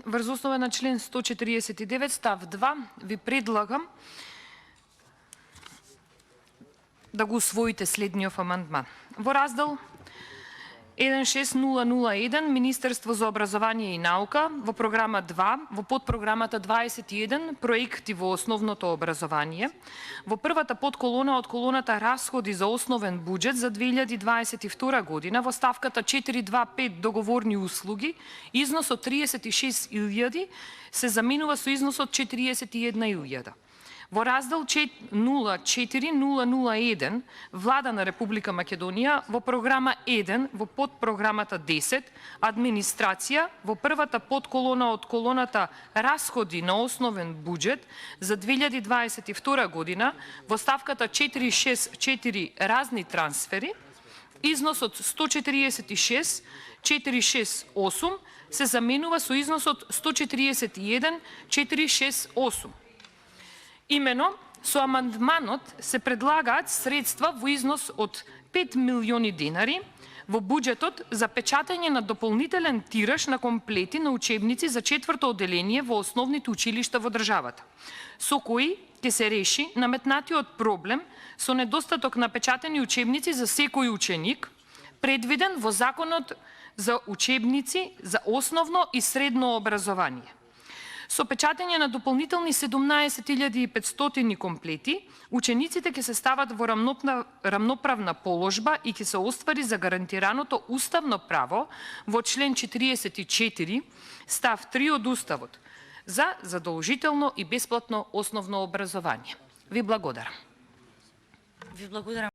врз основа на член 149 став 2 ви предлагам да го усвоите следниот амандман. Во раздел 16001 Министерство за образование и наука, во програма 2, во подпрограмата 21 проекти во основното образование, во првата подколона од колоната расходи за основен буџет за 2022 година, во ставката 425 договорни услуги, износот 36.000 се заменува со износот 41.000. Во раздел 04001 Влада на Република Македонија, во програма 1, во подпрограмата 10 Администрација, во првата подколона од колоната Расходи на основен буџет за 2022 година, во ставката 464 Разни трансфери, износот 146 468 се заменува со износот 141 468. Имено, со амандманот се предлагаат средства во износ од 5 милиони денари во буџетот за печатање на дополнителен тираж на комплети на учебници за 4-то одделение во основните училишта во државата, со кои ќе се реши наметнатиот проблем со недостаток на печатени учебници за секој ученик, предвиден во Законот за учебници за основно и средно образование. Со печатање на дополнителни 17.500 комплети, учениците ќе се стават во рамноправна положба и ќе се оствари за гарантираното уставно право во член 44, став 3 од Уставот, за задолжително и бесплатно основно образование. Ви благодарам.